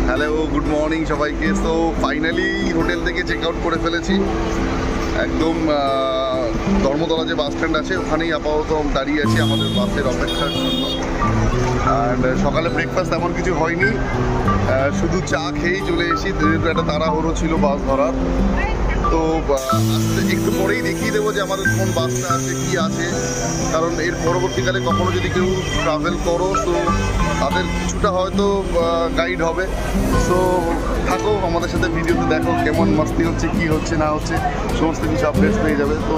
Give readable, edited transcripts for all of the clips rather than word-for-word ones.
Hello, good morning সবাইকে। তো finally hotel থেকে চেক আউট করে ফেলেছি। একদম ধর্মতলা যে বাস স্ট্যান্ড আছে ওখানেই আপাতত দাঁড়িয়ে আছি আমাদের বাসের অপেক্ষার জন্য। অ্যান্ড সকালে ব্রেকফাস্ট তেমন কিছু হয়নি, শুধু চা খেয়েই চলে এসেছি, যেহেতু একটা তাড়াহুড়ো ছিল বাস ধরার। তো একটু পরেই দেখিয়ে দেবো যে আমাদের কোন বাসটা আছে, কি আছে, কারণ এর পরবর্তীকালে কখনো যদি কেউ ট্রাভেল করো তো তাদের কিছুটা হয়তো গাইড হবে। সো থাকো আমাদের সাথে, ভিডিওতে দেখো কেমন মাস্তি হচ্ছে, কি হচ্ছে না হচ্ছে, সমস্ত কিছু আপডেটস পেয়ে যাবে। তো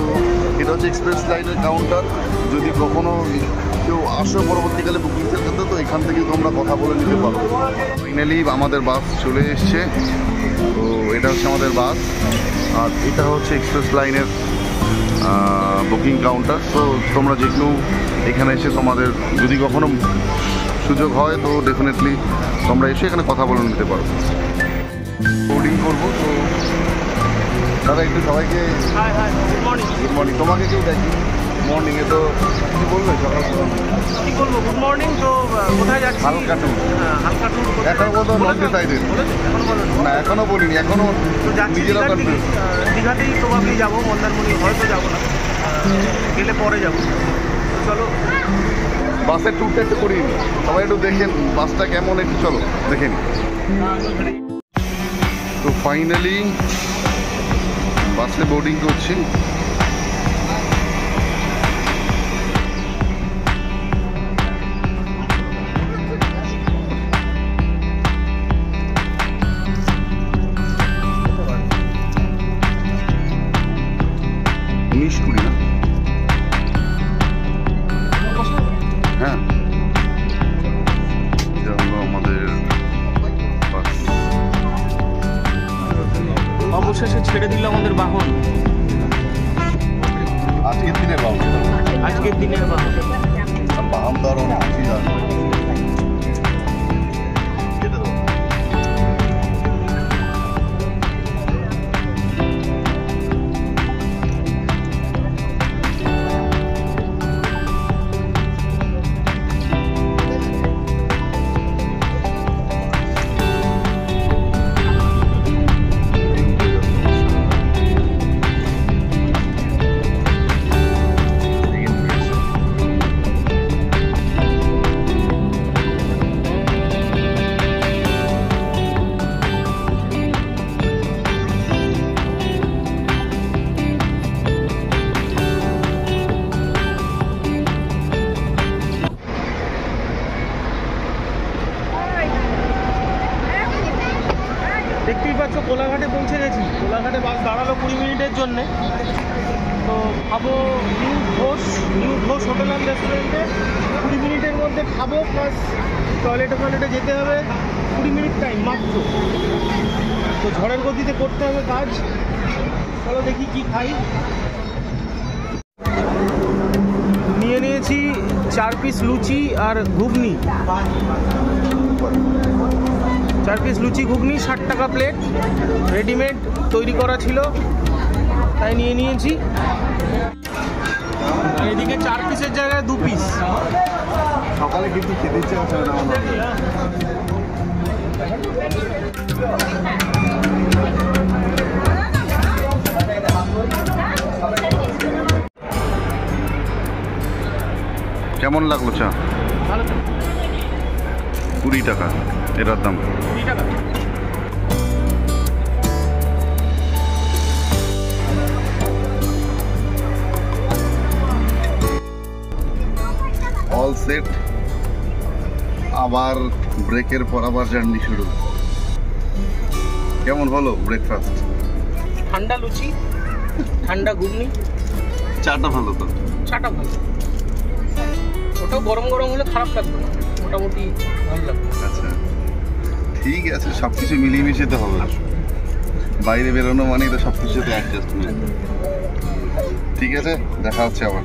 এটা হচ্ছে এক্সপ্রেস লাইনের কাউন্টার। যদি কখনো কেউ আসো পরবর্তীকালে বুকিংসের ক্ষেত্রে, তো এখান থেকে তোমরা কথা বলে নিতে পারো। ফাইনালি আমাদের বাস চলে এসছে। তো এটা হচ্ছে আমাদের বাস, আর এটা হচ্ছে এক্সপ্রেস লাইনের বুকিং কাউন্টার। তো তোমরা যে কেউ এখানে এসে তোমাদের যদি কখনো সুযোগ হয় তো ডেফিনেটলি তোমরা এসে এখানে কথা বলে নিতে পারো। বোর্ডিং করবো। তো দাদা একটু সবাইকে গুড মর্নিং। তোমাকে কেউ দেখি মর্নিংয়ে, তো কি বলবে সকাল কি বলবো? Good morning. তো কোথায় যাচ্ছি? হালকা ট্যুর। হালকা ট্যুর এখনো পর্যন্ত নট ডিসাইডেড না, এখনো বলিনি, এখনো নিজেরাও কনফিউজ। দীঘাতেই প্রবাবলি যাবো, মন্দারমণি হয়তো যাবো না, গেলে পরে যাবো। চলো বাসের ট্যুরটা একটু করি, সবাই একটু দেখেন বাসটা কেমন, একটু চলো দেখে নিই। তো ফাইনালি বাসে বোর্ডিং করছি। হ্যাঁ, আমাদের অবশেষে ছেড়ে দিল আমাদের বাহন। আজকের দিনের বাহন, আজকের দিনের বাহন। বাহন তো আরো অনেক বেশি যাবে। দেখতেই পাচ্ছ কোলাঘাটে পৌঁছে গেছি। কোলাঘাটে বাস দাঁড়ালো 20 মিনিটের জন্যে। তো খাবো নিউ ঘোষ হোটেল অ্যান্ড রেস্টুরেন্টে। 20 মিনিটের মধ্যে খাবো, প্লাস টয়লেটে যেতে হবে। 20 মিনিট টাইম মাত্র। তো ঝড়ের গতিতে করতে হবে কাজ। চলো দেখি কি খাই। নিয়ে নিয়েছি 4 পিস লুচি আর ঘুগনি। 4 পিস লুচি ঘুগনি 60 টাকা প্লেট, রেডিমেড তৈরি করা ছিল তাই নিয়ে নিয়েছি। এদিকে 4 পিসের জায়গায় 2 পিস। সকালে কিন্তু খেতে ইচ্ছে হচ্ছে না আমার। কেমন লাগলো চা? ভালো তো। 20 টাকা এটার দাম। 20 টাকা। অল সেট, আবার ব্রেকের পর আবার জার্নি শুরু। কেমন হলো ব্রেকফাস্ট? ঠান্ডা লুচি, ঠান্ডা ঘুগনি। চাটা ভালো তো? চাটা ভালো, ওটাও গরম গরম হলে খারাপ লাগবে না, মোটামুটি ভালো লাগবে। আচ্ছা ঠিক আছে, সব কিছু মিলিয়ে মিশিয়ে তো হবে। বাইরে বেরোনো মানে তো সব কিছুতে অ্যাডজাস্টমেন্ট। ঠিক আছে, দেখা হচ্ছে আবার।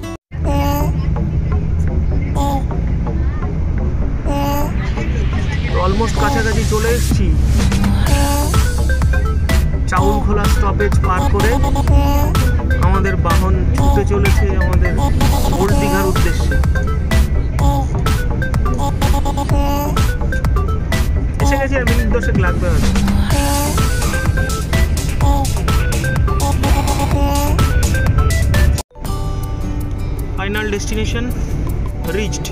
অলমোস্ট কাছাকাছি চলে এসেছি। চাউলখোলা স্টপেজ পার করে আমাদের বাহন ছুটে চলেছে আমাদের ওল্ড দীঘার উদ্দেশ্যে। এসে গেছি, আর মিনিট 10 লাগবে হয়তো। Final destination reached.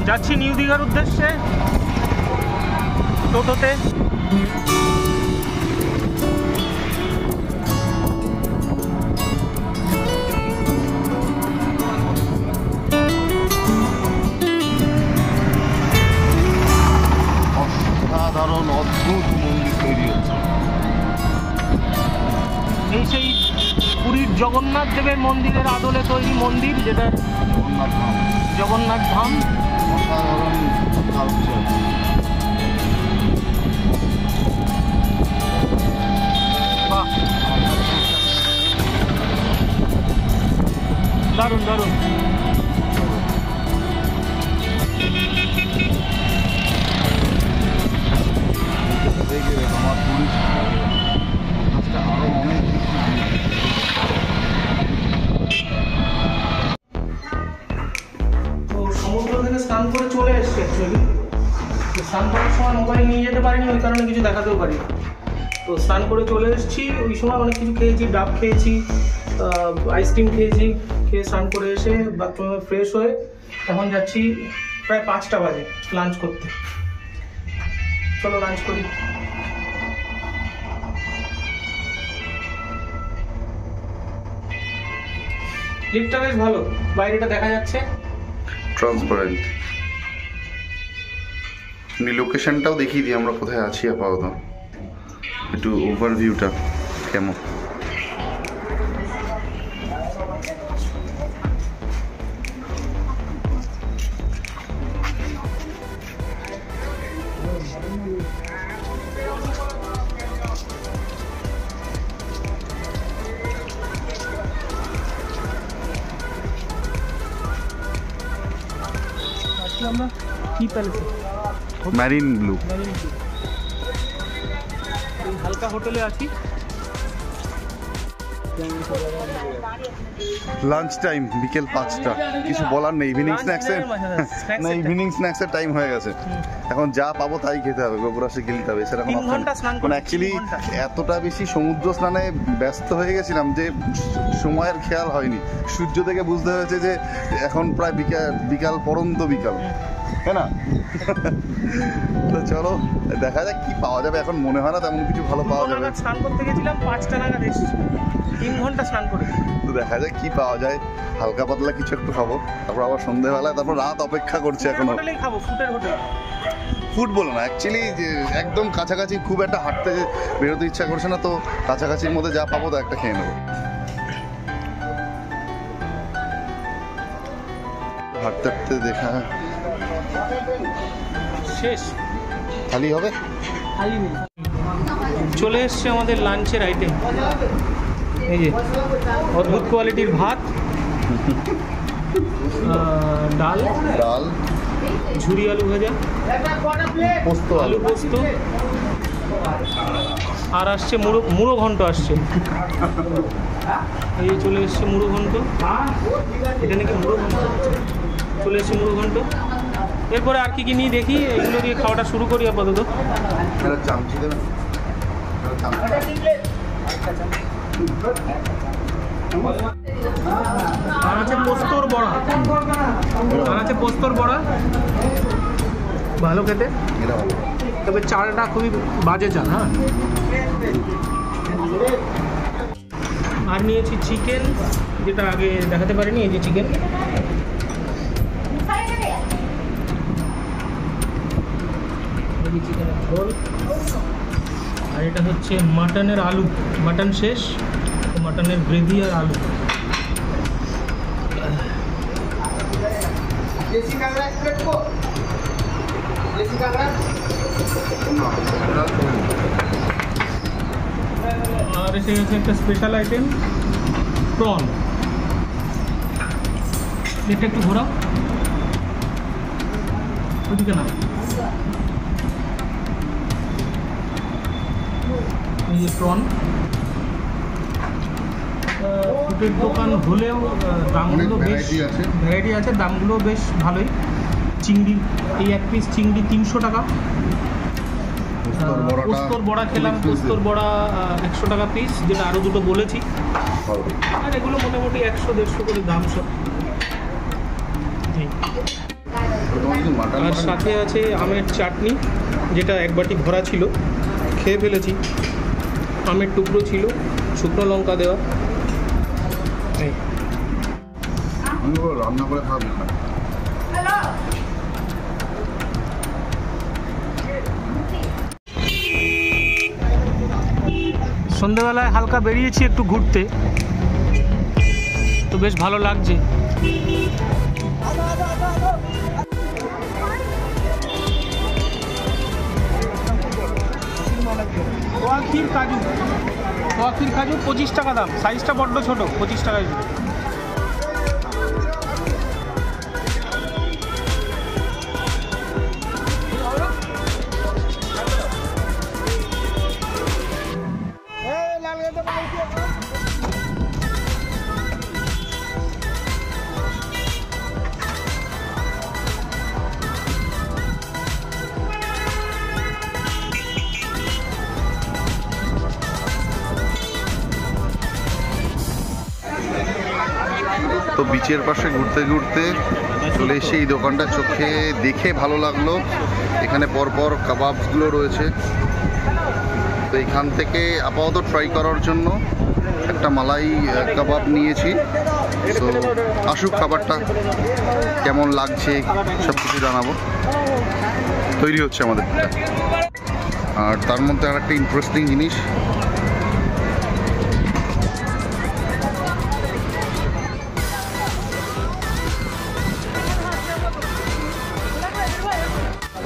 যাচ্ছি নিউ দীঘার উদ্দেশ্যে টোটোতে। অসাধারণ অদ্ভুত মন্দির তৈরি হচ্ছে। এই সেই পুরীর জগন্নাথ দেবের মন্দিরের আদলে তৈরি মন্দির, যেটা জগন্নাথ ধাম। অসাধারণ কালচার। বাহ, দারুণ দারুণ। আমার টুরিস্ট আরো অনেক তো সমুদ্র থেকে স্নান করে চলে এসছে অ্যাকচুয়ালি। তো স্নান করার সময় মোবাইল নিয়ে যেতে পারিনি, ওই কারণে কিছু দেখাতেও পারি। তো স্নান করে চলে এসেছি, ওই সময় অনেক কিছু খেয়েছি, ডাব খেয়েছি, আইসক্রিম খেয়েছি। খেয়ে স্নান করে এসে বাথরুমে ফ্রেশ হয়ে এখন যাচ্ছি প্রায় 5টা বাজে লাঞ্চ করতে। চলো লাঞ্চ করি। লিফটটা বেশ ভালো, বাইরেটা দেখা যাচ্ছে ট্রান্সপারেন্ট। লোকেশনটাও দেখিয়ে দিই আমরা কোথায় আছি আপাতত, একটু ওভারভিউটা কেমন। আমরা কি প্যালেসে, ম্যারিন ব্লু। হালকা হোটেলে আছি। লাঞ্চ টাইম বিকেল 5টা, কিছু বলার নেই। ইভিনিং স্ন্যাক্সের না, ইভিনিং স্ন্যাক্সের টাইম হয়ে গেছে। এখন যা পাবো তাই খেতে হবে, গোবরাসে গিলতে হবে, সেরকম অপশন। মানে অ্যাকচুয়ালি এতটা বেশি সমুদ্র স্নানে ব্যস্ত হয়ে গেছিলাম যে সময়ের খেয়াল হয়নি। সূর্য থেকে বুঝতে হয়েছে যে এখন প্রায় বিকাল পরন্ত বিকাল, তাই না? তো চলো দেখা যাক কি পাওয়া যাবে। এখন মনে হয় না তেমন কিছু ভালো পাওয়া যাবে। স্নান করতে গেছিলাম 5টা নাগাদ এসেছি, 3 ঘন্টা স্নান করে। তো দেখা যাক কি পাওয়া যায়। হালকা পাতলা কিছু একটু খাবো, তারপর আবার সন্ধ্যেবেলায়, তারপর রাত অপেক্ষা করছে এখনো। হোটেলেই খাবো, ফুটের হোটেল। ফুড বলো না, অ্যাকচুয়ালি একদম কাছাকাছি, খুব একটা হাঁটতে বেরোতে ইচ্ছা করছে না, তো কাছাকাছির মধ্যে যা পাবো তা একটা খেয়ে নেবো। হাঁটতে হাঁটতে দেখা শেষ, খালি হবে। চলে এসছে আমাদের লাঞ্চের আইটেম। এই যে অদ্ভুত কোয়ালিটির ভাত, ডাল, ঝুরি আলু ভাজা, পোস্ত, আলু পোস্ত, আর আসছে মুড়ো ঘন্ট আসছে। এই চলে এসছে মুড়ো ঘন্ট, এটা নাকি মুড়ো ঘন্ট। চলে এসছে মুড়ো ঘন্ট। এরপরে আর কি কি নিয়ে দেখি, এগুলো দিয়ে খাওয়াটা শুরু করি আপাতত। আর আছে পোস্তর বড়া, আর আছে পোস্তর বড়া, ভালো খেতে। তবে চালটা খুবই বাজে চাল। হ্যাঁ, আর নিয়েছি চিকেন, যেটা আগে দেখাতে পারিনি। এই যে চিকেন, চিলি চিকেনের ঝোল, আর এটা হচ্ছে মাটনের আলু, মাটন শেষ, মাটনের গ্রেভি আর আলু। আর এসে গেছে একটা স্পেশাল আইটেম, প্রন। এটা একটু ঘোরাও ওদিকে না, এই যে প্রন। ফুটের দোকান হলেও দামগুলো বেশ ভ্যারাইটি আছে, দামগুলো বেশ ভালোই। চিংড়ি, এই এক পিস চিংড়ি 300 টাকা। পোস্তর বড়া খেলাম, পোস্তর বড়া 100 টাকা পিস, যেটা আরও দুটো বলেছি। আর এগুলো মোটামুটি 100-150 করে দাম সব। আর সাথে আছে আমের চাটনি, যেটা এক বাটি ভরা ছিল, খেয়ে ফেলেছি। আমের টুকরো ছিল, শুকনো লঙ্কা দেওয়া। রান্না করে খাবে না। সন্ধ্যেবেলায় হালকা বেরিয়েছি একটু ঘুরতে, তো বেশ ভালো লাগছে। ওয়াকির কাজু, ওয়াকির কাজু 25 টাকা দাম, সাইজটা বড্ড ছোট, 25 টাকায়। তো বিচের পাশে ঘুরতে ঘুরতে চলে এসে এই দোকানটা চোখে দেখে ভালো লাগলো। এখানে পরপর কাবাবগুলো রয়েছে, তো এখান থেকে আপাতত ট্রাই করার জন্য একটা মালাই কাবাব নিয়েছি। তো আসুক, খাবারটা কেমন লাগছে সব কিছু জানাবো। তৈরি হচ্ছে আমাদের। আর তার মধ্যে আর একটা ইন্টারেস্টিং জিনিস,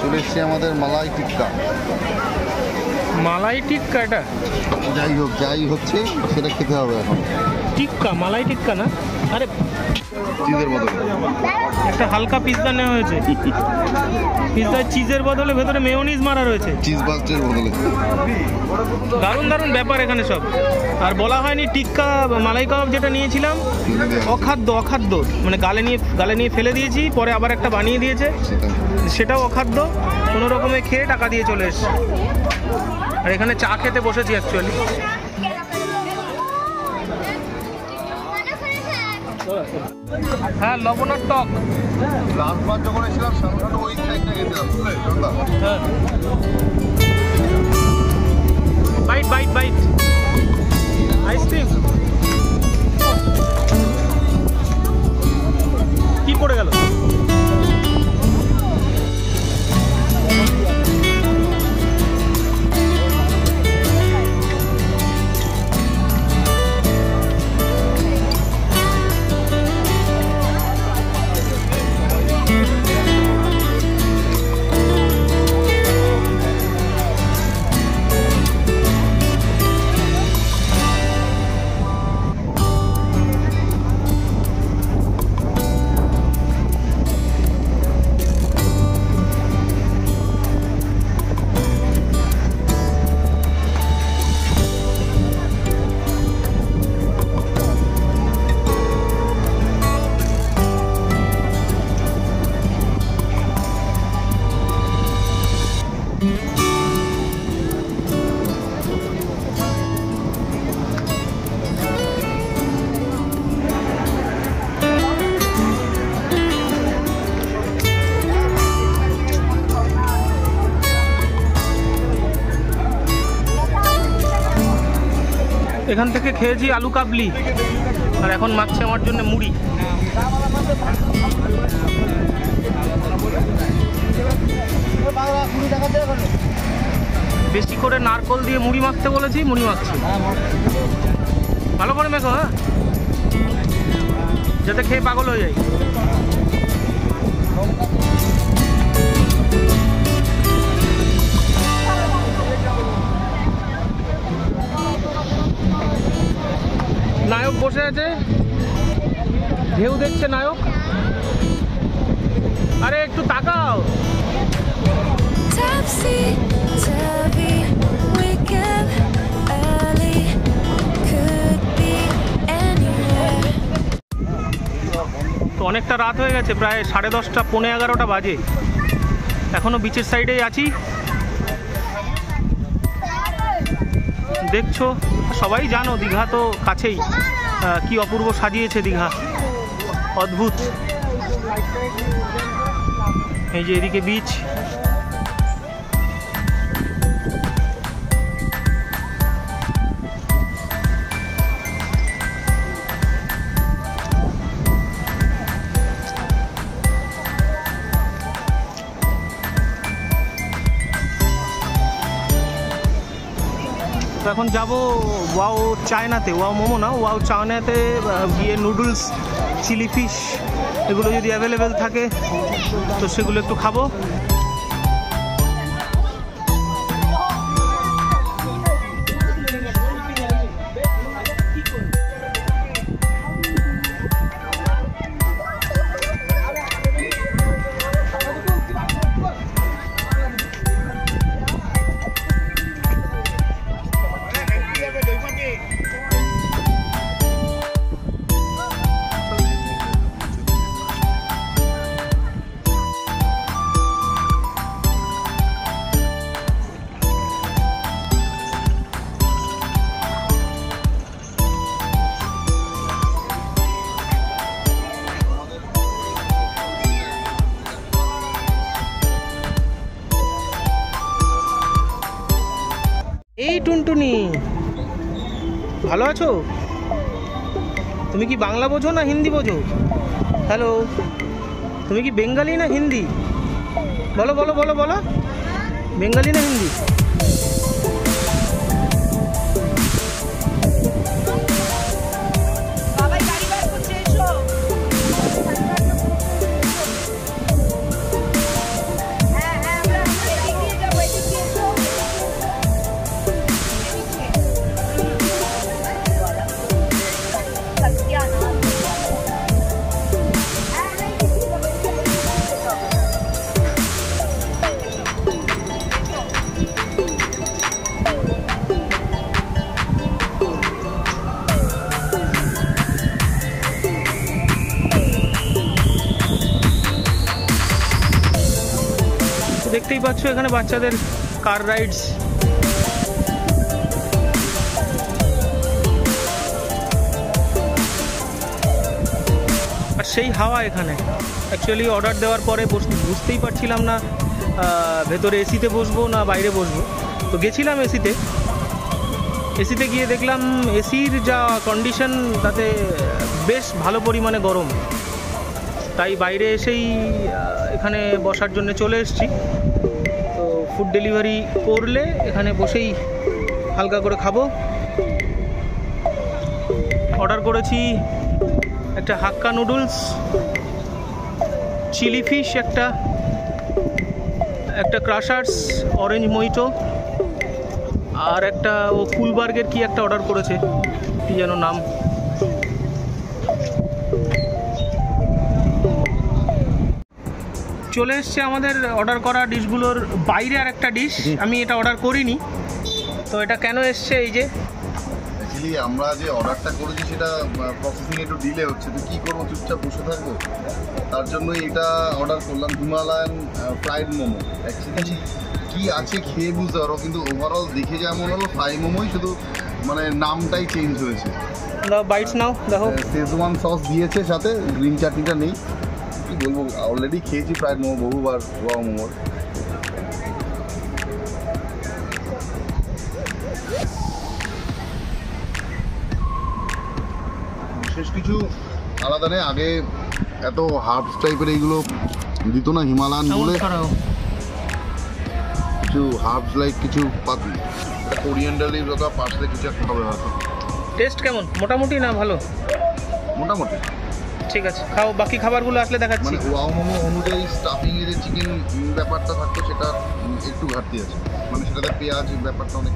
চলে এসছে আমাদের মালাই টিক্কা। মালাই টিক্কা, এটা যাই হচ্ছে সেটা খেতে হবে এখন। টিক্কা, মালাই টিক্কা না? আরে চিজের বদলে একটা হালকা পিৎজা নেওয়া হয়েছে। পিৎজায় চিজের বদলে ভেতরে মেয়োনিজ মারা রয়েছে, চিজ বাস্টের বদলে। দারুণ দারুণ ব্যাপার এখানে সব। আর বলা হয়নি টিক্কা, মালাই কাবাব যেটা নিয়েছিলাম অখাদ্য, মানে গালে নিয়ে ফেলে দিয়েছি, পরে আবার একটা বানিয়ে দিয়েছে, সেটাও অখাদ্য। কোনো রকমে খেয়ে টাকা দিয়ে চলে এসেছে। আর এখানে চা খেতে বসেছি অ্যাকচুয়ালি। হ্যাঁ, লবণার টক। লাস্টবার যখন এসেছিলাম সামনে ওই সাইডটা গেছিলাম, হ্যাঁ, বাইট আইসক্রিম কি পড়ে গেল? এখান থেকে খেয়েছি আলু কাবলি, আর এখন মাখছে আমার জন্য মুড়ি। বেশি করে নারকল দিয়ে মুড়ি মাখতে বলেছি, মুড়ি মাখছি। ভালো করে মেখো, হ্যাঁ, যাতে খেয়ে পাগল হয়ে যায়। নায়ক বসে আছে, ঢেউ দেখছে নায়ক। আরে একটু তাকাও। তো অনেকটা রাত হয়ে গেছে, প্রায় 10:30, 11:15 বাজে। এখনো বিচের সাইডেই আছি। দেখছো, সবাই জানো দীঘা তো কাছেই, কি অপূর্ব সাজিয়েছে দীঘা, অদ্ভুত। এই যে এদিকে বিচ, এখন যাব ওয়াও চায়নাতে, ওয়াও মোমো না, ওয়াও চায়নাতে গিয়ে নুডলস, চিলি ফিশ এগুলো যদি অ্যাভেলেবেল থাকে তো সেগুলো একটু খাবো। এই টুনটুনি, ভালো আছো? তুমি কি বাংলা বোঝো না হিন্দি বোঝো? হ্যালো, তুমি কি বেঙ্গালি না হিন্দি? বলো বলো বলো বলো, বেঙ্গালি না হিন্দি? দেখতেই পাচ্ছ এখানে বাচ্চাদের কার রাইডস। আর সেই হাওয়া এখানে। অ্যাকচুয়ালি অর্ডার দেওয়ার পরে বুঝতেই পারছিলাম না ভেতরে এসিতে বসবো না বাইরে বসবো, তো গেছিলাম এসিতে। এসিতে গিয়ে দেখলাম এসির যা কন্ডিশন তাতে বেশ ভালো পরিমাণে গরম, তাই বাইরে এসেই এখানে বসার জন্য চলে এসেছি। তো ফুড ডেলিভারি করলে এখানে বসেই হালকা করে খাবো। অর্ডার করেছি একটা হাক্কা নুডলস, চিলি ফিশ একটা ক্রাশার্স, অরেঞ্জ মইটো, আর একটা ও কুলবার্গের কি একটা অর্ডার করেছে, কি যেন নাম। চলে এসছে আমাদের অর্ডার করা ডিশগুলোর বাইরে আর একটা ডিশ। আমি এটা অর্ডার করিনি, তো এটা কেন এসছে এই যে অ্যাকচুয়ালি আমরা যে অর্ডারটা করেছি সেটা প্রসেসিং একটু ডিলে হচ্ছে, তো কী করবো, চুপচাপ বসে থাকবো, তার জন্য এটা অর্ডার করলাম, হিমালয়ান ফ্রাইড মোমো। অ্যাকচুয়ালি কী আছে খেয়ে বুঝতে পারো, কিন্তু ওভারঅল দেখে যেমন হলো ফ্রাই মোমোই, শুধু মানে নামটাই চেঞ্জ হয়েছে। বাইটস নাও দেখো, শেজওয়ান সস দিয়েছে, সাথে গ্রিন চাটনিটা নেই। কি বলবো, অলরেডি খেয়েছি ফ্রাইড মোমো বহুবার, ওয়াও মোমোর। বিশেষ কিছু আলাদা নেই, আগে এত হার্বস টাইপের এইগুলো দিত না হিমালয়ান বলে, কিছু হার্বস লাইক কিছু পাতি, কোরিয়ান্ডার লিভস অথবা পার্সলে কিছু একটা হবে হয়তো। টেস্ট কেমন? মোটামুটি না ভালো? মোটামুটি ঠিক আছে, খাও, বাকি খাবারগুলো আসলে দেখাচ্ছি। মানে ওয়াও মোমো অনুযায়ী স্টাফিং এর যে চিকেন ব্যাপারটা থাকতো সেটা একটু ঘাটতি আছে, মানে সেটাতে পেঁয়াজ ব্যাপারটা অনেক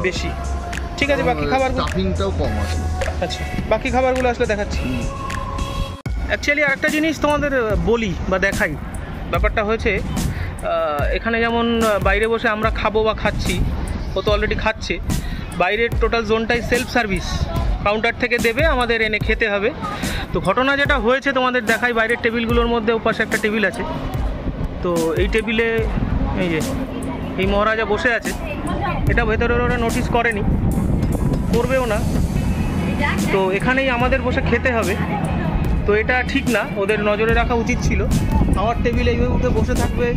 বেশি। ঠিক আছে, বাকি খাবারগুলো স্টাফিংটাও কম আছে। আচ্ছা, বাকি খাবারগুলো আসলে দেখাচ্ছি। অ্যাকচুয়ালি আরেকটা জিনিস তোমাদের বলি বা দেখাই, ব্যাপারটা হয়েছে এখানে যেমন বাইরে বসে আমরা খাবো বা খাচ্ছি, ও তো অলরেডি খাচ্ছে, বাইরের টোটাল জোনটাই সেলফ সার্ভিস, কাউন্টার থেকে দেবে, আমাদের এনে খেতে হবে। তো ঘটনা যেটা হয়েছে তোমাদের দেখাই, বাইরের টেবিলগুলোর মধ্যে ওপাশে একটা টেবিল আছে, তো এই টেবিলে এই যে এই মহারাজা বসে আছে, এটা ভেতরে ওরা নোটিস করেনি, করবেও না, তো এখানেই আমাদের বসে খেতে হবে। তো এটা ঠিক না, ওদের নজরে রাখা উচিত ছিল। আমার টেবিলে এইভাবে উঠে বসে থাকবে,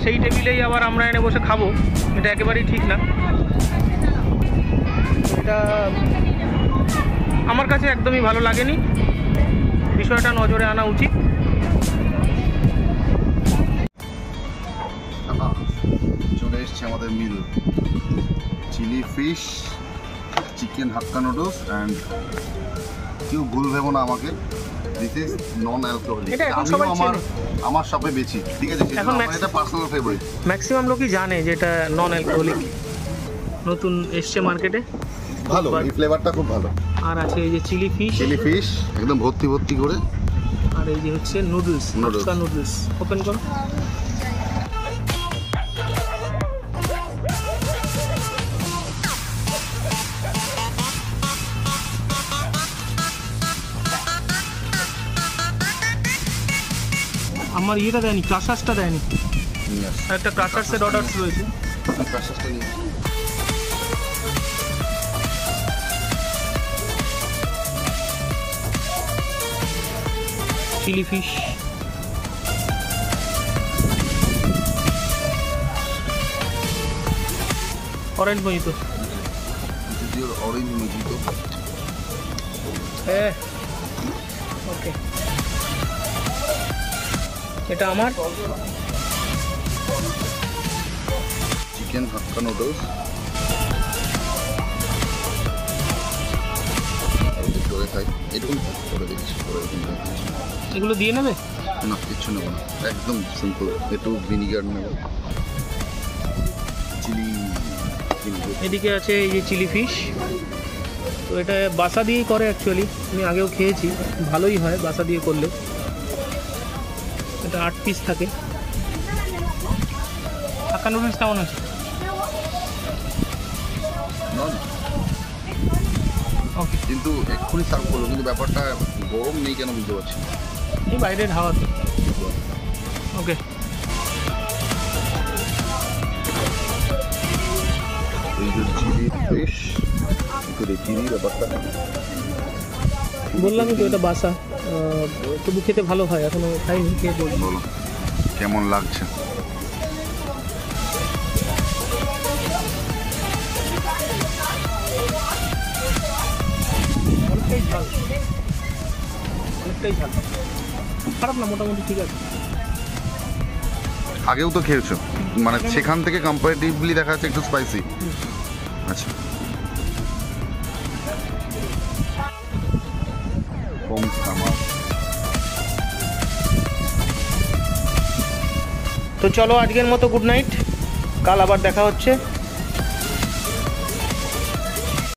সেই টেবিলেই আবার আমরা এনে বসে খাবো, এটা একেবারেই ঠিক না। এটা আমার কাছে একদমই ভালো লাগেনি, বিষয়টা নজরে আনা উচিত। চলে এসছে আমাদের meal, chilli fish, chicken hakka noodles and কেউ ভুল ভেবো না আমাকে, দিস ইজ নন অ্যালকোহলিক। এটা এখন সবাই চেনে, আমার শপে বেচি, ঠিক আছে, এখন এটা পার্সোনাল ফেভারিট। ম্যাক্সিমাম লোকই জানে যে এটা নন অ্যালকোহলিক, নতুন এসছে মার্কেটে, ভালো, এই ফ্লেভারটা খুব ভালো। আর আছে এই যে চিলি ফিশ একদম ভর্তি করে, আর এই যে হচ্ছে নুডলস, ওপেন করো। আমার ইয়েটা দেয়নি, ক্রাশার্সটা দেয়নি, আর একটা ক্রাশার্সের অর্ডার রয়েছে। চিলি ফিশ, অরেঞ্জ মজিতো, হ্যাঁ ওকে, এটা আমার চিকেন হাক্কা নুডলস, এগুলো দিয়ে নেবে না, কিচ্ছু নেবো না, একদম সিম্পল, একটু ভিনিগার নেবো, চিলি। এদিকে আছে এই যে চিলি ফিশ, তো এটা বাসা দিয়েই করে অ্যাকচুয়ালি, আমি আগেও খেয়েছি, ভালোই হয় বাসা দিয়ে করলে। এটা 8 পিস থাকে। হাক্কা নুডলস কেমন আছে? ওকে, কিন্তু এক্ষুনি সার্ভ করলো, কিন্তু ব্যাপারটা গরম নেই কেন বুঝতে পারছি, এই বাইরের হাওয়াতে। ওকে, এই যে চিলি ফিশ একটু দেখিয়ে দিই ব্যাপারটা। বললামই তো এটা বাসা, তবু খেতে ভালো হয়, এখনো খাইনি, খেয়ে বলবো। বলো কেমন লাগছে। অনেকটাই ঝাল, খারাপ না, মোটামুটি ঠিক আছে। আগেও তো খেয়েছো, মানে সেখান থেকে কম্পারেটিভলি দেখা যাচ্ছে একটু স্পাইসি। আচ্ছা, তো চলো আজকের মতো গুড নাইট, কাল আবার দেখা হচ্ছে।